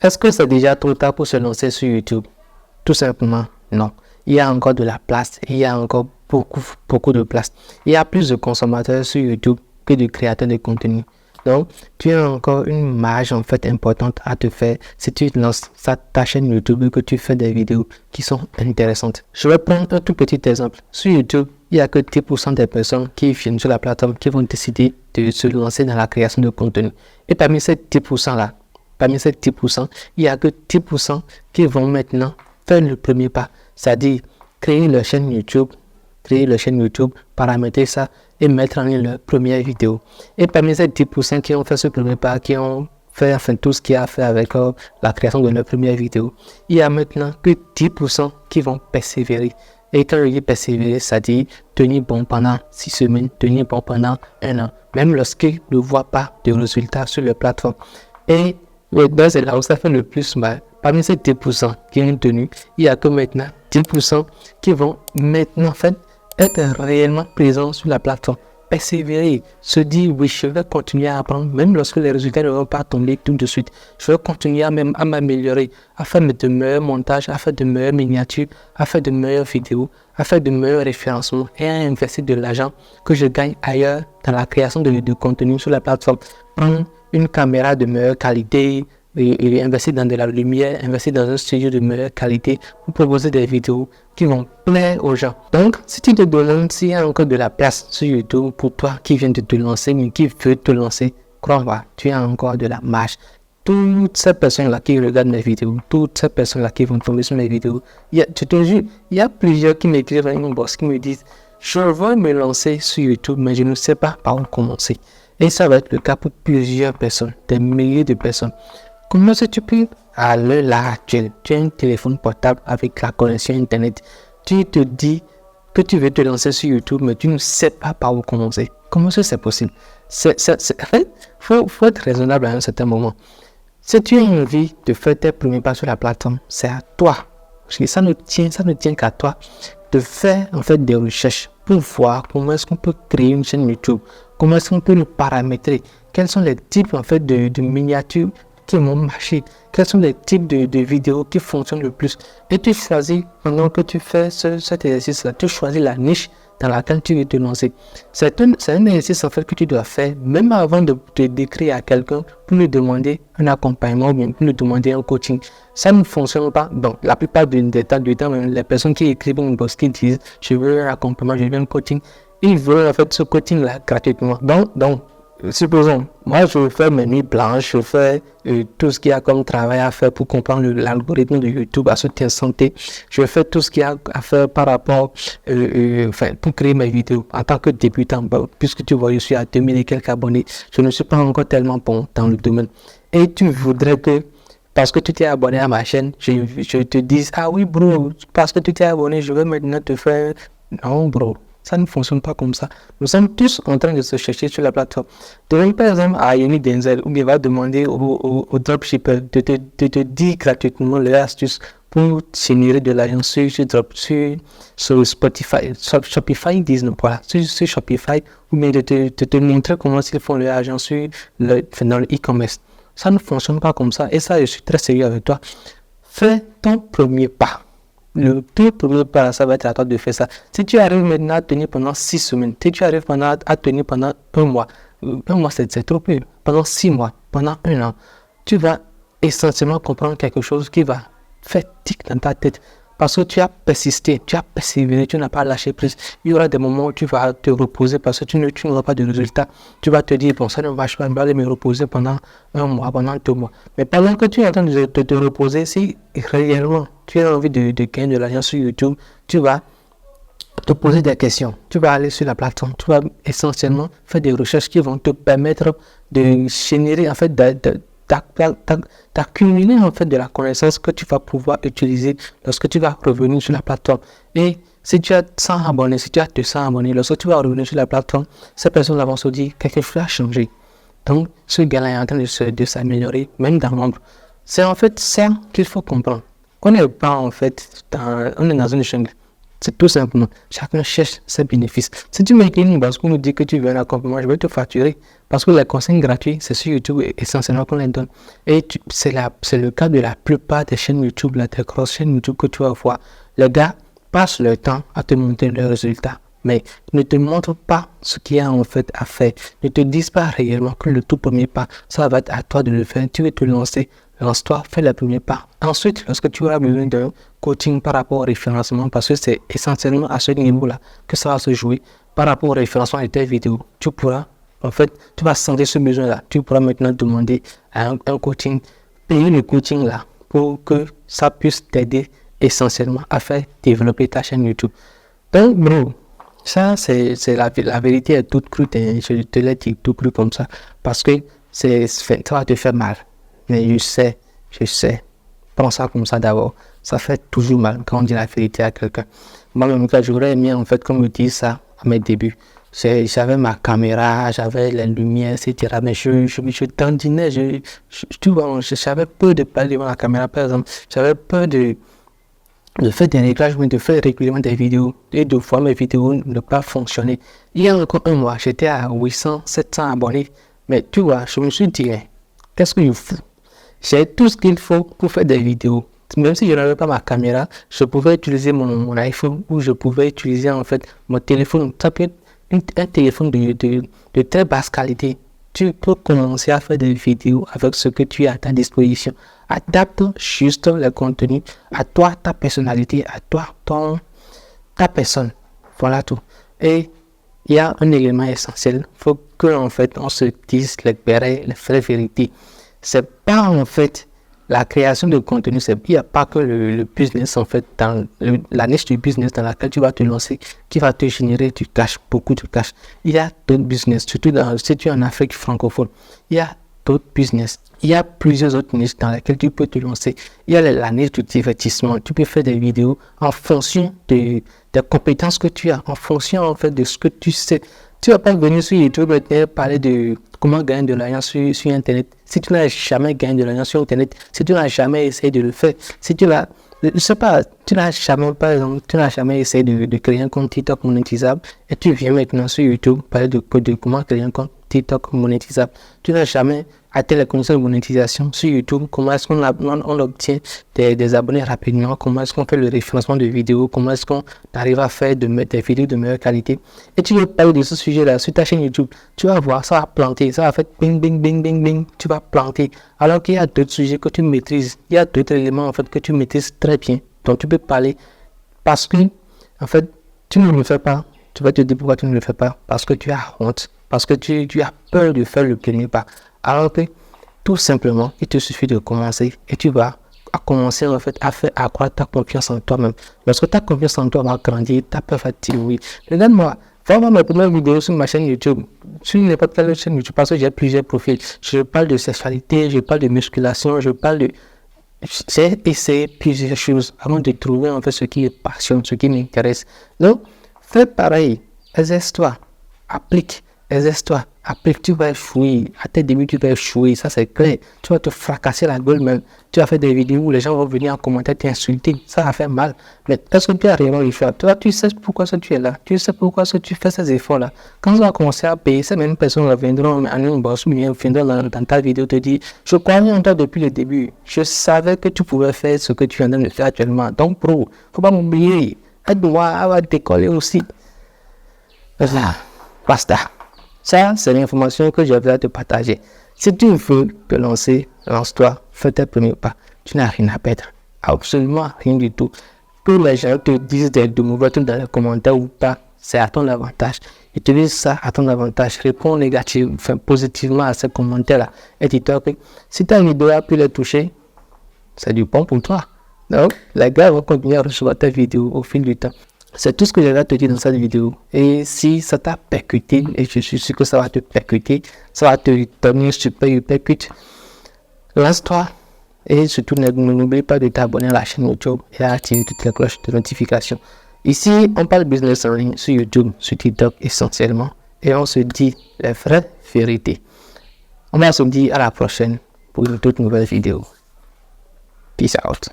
Est-ce que c'est déjà trop tard pour se lancer sur YouTube? Tout simplement, non. Il y a encore de la place, il y a encore beaucoup de place. Il y a plus de consommateurs sur YouTube que de créateurs de contenu. Donc, tu as encore une marge en fait importante à te faire si tu lances ta chaîne YouTube et que tu fais des vidéos qui sont intéressantes. Je vais prendre un tout petit exemple. Sur YouTube, il n'y a que 10% des personnes qui viennent sur la plateforme qui vont décider de se lancer dans la création de contenu. Et parmi ces 10%-là, il n'y a que 10% qui vont maintenant faire le premier pas, c'est-à-dire créer leur chaîne YouTube, paramétrer ça et mettre en ligne leur première vidéo. Et parmi ces 10% qui ont fait ce premier pas, qui ont fait tout ce qu'il y a à faire avec la création de leur première vidéo, il y a maintenant que 10% qui vont persévérer. Et quand je dis persévérer, c'est-à-dire tenir bon pendant 6 semaines, tenir bon pendant 1 an, même lorsqu'ils ne voient pas de résultats sur leur plateforme. Et c'est là où ça fait le plus mal. Parmi ces 10% qui ont tenu, il n'y a que maintenant 10% qui vont maintenant en fait être réellement présents sur la plateforme. Persévérer, se dire oui, je vais continuer à apprendre, même lorsque les résultats ne vont pas tomber tout de suite. Je vais continuer à m'améliorer, à faire de meilleurs montages, à faire de meilleures miniatures, à faire de meilleures vidéos, à faire de meilleurs référencements et à investir de l'argent que je gagne ailleurs dans la création de contenu sur la plateforme. Prendre une caméra de meilleure qualité, et investir dans de la lumière, investir dans un studio de meilleure qualité pour proposer des vidéos qui vont plaire aux gens. Donc, si tu te demandes s'il y a encore de la place sur YouTube pour toi qui viens de te lancer, mais qui veut te lancer, crois-moi, tu as encore de la marge. Toutes ces personnes-là qui regardent mes vidéos, toutes ces personnes-là qui vont tomber sur mes vidéos, je te jure, il y a plusieurs qui m'écrivent un inbox qui me disent « Je veux me lancer sur YouTube, mais je ne sais pas par où commencer. » Et ça va être le cas pour plusieurs personnes, des milliers de personnes. Comment est-ce que tu peux, à l'heure actuelle, tu as un téléphone portable avec la connexion Internet, tu te dis que tu veux te lancer sur YouTube, mais tu ne sais pas par où commencer. Comment est-ce que c'est possible? En fait, faut être raisonnable à un certain moment. Si tu as envie de faire tes premiers pas sur la plateforme, c'est à toi. Parce que ça ne tient qu'à toi de faire en fait des recherches pour voir comment est-ce qu'on peut créer une chaîne YouTube, comment est-ce qu'on peut le paramétrer, quels sont les types en fait de miniatures qui vont marcher, quels sont les types de vidéos qui fonctionnent le plus. Et tu choisis, pendant que tu fais cet exercice-là, tu choisis la niche dans laquelle tu veux te lancer. C'est un exercice en fait que tu dois faire même avant de te décrire à quelqu'un pour lui demander un accompagnement ou bien pour lui demander un coaching. Ça ne fonctionne pas. Donc, la plupart du temps, les personnes qui écrivent une box qui disent « je veux un accompagnement, je veux un coaching », ils veulent en fait ce coaching-là gratuitement. Donc, supposons, moi je fais mes nuits blanches, je fais tout ce qu'il y a comme travail à faire pour comprendre l'algorithme de YouTube à cet instant T. Je fais tout ce qu'il y a à faire par rapport, pour créer mes vidéos en tant que débutant. Bon, puisque tu vois, je suis à 2000 et quelques abonnés, je ne suis pas encore tellement bon dans le domaine. Et tu voudrais que, parce que tu t'es abonné à ma chaîne, je te dise, ah oui bro, parce que tu t'es abonné, je vais maintenant te faire... Non bro. Ça ne fonctionne pas comme ça. Nous sommes tous en train de se chercher sur la plateforme. Demande par exemple à Yannick Denzel ou bien va demander au dropshipper de te dire gratuitement les astuces pour générer de l'argent sur Spotify, Shopify, ils disent, voilà, sur Shopify, ou bien de te montrer comment ils font leur argent dans le e-commerce. Ça ne fonctionne pas comme ça. Et ça, je suis très sérieux avec toi. Fais ton premier pas. Le tout premier pas, ça va être à toi de faire ça. Si tu arrives maintenant à tenir pendant 6 semaines, si tu arrives à tenir pendant 1 mois, 1 mois c'est trop peu, pendant 6 mois, pendant 1 an, tu vas essentiellement comprendre quelque chose qui va faire tic dans ta tête. Parce que tu as persisté, tu as persévéré, tu n'as pas lâché prise. Il y aura des moments où tu vas te reposer parce que tu n'auras pas de résultat. Tu vas te dire, bon, ça ne marche pas, je vais aller me reposer pendant 1 mois, pendant 2 mois. Mais pendant que tu es en train de te reposer, si réellement tu as envie de gagner de l'argent sur YouTube, tu vas te poser des questions. Tu vas aller sur la plateforme, tu vas essentiellement faire des recherches qui vont te permettre de générer, en fait, d'accumuler en fait de la connaissance que tu vas pouvoir utiliser lorsque tu vas revenir sur la plateforme. Et si tu as 100 abonnés, si tu as 200 abonnés, lorsque tu vas revenir sur la plateforme, ces personnes vont se dire quelque chose a changé. Donc, ce gars-là est en train de s'améliorer, même dans l'ombre. C'est en fait ça qu'il faut comprendre. On n'est pas en fait on est dans une jungle. C'est tout simplement. Chacun cherche ses bénéfices. Si tu m'écris une base pour nous dire que tu veux un accompagnement, je vais te facturer. Parce que les conseils gratuits, c'est sur YouTube essentiellement qu'on les donne. Et c'est le cas de la plupart des chaînes YouTube, des grosses chaînes YouTube que tu vas voir. Les gars passent leur temps à te montrer leurs résultats. Mais ne te montrent pas ce qu'il y a en fait à faire. Ne te disent pas réellement que le tout premier pas, ça va être à toi de le faire. Tu veux te lancer, lance-toi, fais le premier pas. Ensuite, lorsque tu auras besoin d'un coaching par rapport au référencement, parce que c'est essentiellement à ce niveau-là que ça va se jouer, par rapport au référencement de tes vidéos, tu pourras, en fait, tu vas sentir ce besoin-là. Tu pourras maintenant demander à un coaching, payer le coaching-là pour que ça puisse t'aider essentiellement à faire développer ta chaîne YouTube. Donc, bro, ça, c'est la vérité est toute crue, je te l'ai dit tout cru comme ça, parce que ça va te faire mal. Mais je sais, prends ça comme ça d'abord, ça fait toujours mal quand on dit la vérité à quelqu'un. Moi-même, j'aurais aimé en fait qu'on me dise ça à mes débuts. J'avais ma caméra, j'avais les lumières, etc. Mais je tendinais, tu vois, j'avais peur de parler devant la caméra, par exemple. J'avais peur de faire des réglages, de faire régulièrement des vidéos, et de fois mes vidéos ne pas fonctionner. Il y a encore un mois, j'étais à 800, 700 abonnés. Mais tu vois, je me suis dit, qu'est-ce que je fous? J'ai tout ce qu'il faut pour faire des vidéos. Même si je n'avais pas ma caméra, je pouvais utiliser mon iPhone ou je pouvais utiliser en fait mon téléphone. Ça peut être un téléphone de très basse qualité. Tu peux commencer à faire des vidéos avec ce que tu as à ta disposition. Adapte juste le contenu à toi, ta personnalité, à toi, ta personne. Voilà tout. Et il y a un élément essentiel. Il faut qu'en fait, on se dise les vraies vérités. C'est pas en fait la création de contenu, il n'y a pas que le business en fait, dans la niche du business dans laquelle tu vas te lancer, qui va te générer du cash, beaucoup de cash. Il y a d'autres business, surtout si tu es en Afrique francophone, il y a d'autres business. Il y a plusieurs autres niches dans lesquelles tu peux te lancer. Il y a la niche du divertissement. Tu peux faire des vidéos en fonction des compétences que tu as, en fonction en fait de ce que tu sais. Tu ne vas pas venir sur YouTube et parler de comment gagner de l'argent sur Internet. Si tu n'as jamais gagné de l'argent sur Internet, si tu n'as jamais essayé de le faire, si tu n'as, je sais pas, tu n'as jamais, par exemple, tu n'as jamais essayé de créer un compte TikTok monétisable et tu viens maintenant sur YouTube parler de comment créer un compte TikTok monétisable. Tu n'as jamais atteint les conditions de monétisation sur YouTube. Comment est-ce qu'on obtient des abonnés rapidement? Comment est-ce qu'on fait le référencement de vidéos? Comment est-ce qu'on arrive à faire des vidéos de meilleure qualité? Et tu veux parler de ce sujet-là sur ta chaîne YouTube. Tu vas voir, ça va planter. Ça va faire bing, bing, bing, bing, bing. Tu vas planter. Alors qu'il y a d'autres sujets que tu maîtrises. Il y a d'autres éléments en fait que tu maîtrises très bien. Donc tu peux parler parce que en fait, tu ne le fais pas. Tu vas te dire pourquoi tu ne le fais pas. Parce que tu as honte. Parce que tu as peur de faire le premier pas. Alors que, tout simplement, il te suffit de commencer et tu vas commencer en fait à faire accroître ta confiance en toi-même. Lorsque ta confiance en toi va grandir, ta peur va diminuer. Regarde-moi, va voir mes premières vidéos sur ma chaîne YouTube. Sur n'importe quelle chaîne YouTube, parce que j'ai plusieurs profils. Je parle de sexualité, je parle de musculation, j'ai essayé plusieurs choses avant de trouver en fait ce qui me passionne, ce qui m'intéresse. Donc, fais pareil, exerce-toi, applique. Exerce-toi, après tu vas échouer, à tes débuts tu vas échouer, ça c'est clair, tu vas te fracasser la gueule même, tu vas faire des vidéos où les gens vont venir en commentaire t'insulter, ça va faire mal, mais est-ce que tu as réellement réussi? Toi tu sais pourquoi tu es là, tu sais pourquoi tu fais ces efforts là, quand tu vas commencer à payer, ces mêmes personnes viendront à une bourse, viendront dans ta vidéo te dire, je croyais en toi depuis le début, je savais que tu pouvais faire ce que tu es en train de faire actuellement, donc bro, faut pas m'oublier, aide-moi à décoller aussi, voilà, basta. Ça, c'est l'information que j'avais à te partager. Si tu veux te lancer, lance-toi, fais tes premiers pas. Tu n'as rien à perdre. Absolument rien du tout. Que les gens te disent de mauvais trucs dans les commentaires ou pas, c'est à ton avantage. Utilise ça à ton avantage. Réponds négativement, positivement à ces commentaires-là. Et dis-toi que si ta vidéo a pu les toucher, c'est du bon pour toi. Donc, les gars vont continuer à recevoir ta vidéo au fil du temps. C'est tout ce que j'avais à te dire dans cette vidéo. Et si ça t'a percuté, et je suis sûr que ça va te percuter, ça va te donner un super percute, lance-toi. Et surtout, n'oublie pas de t'abonner à la chaîne YouTube et à activer toutes les cloches de notification. Ici, on parle business en ligne sur YouTube, sur TikTok essentiellement. Et on se dit les vraies vérités. On va se dire à la prochaine pour une toute nouvelle vidéo. Peace out.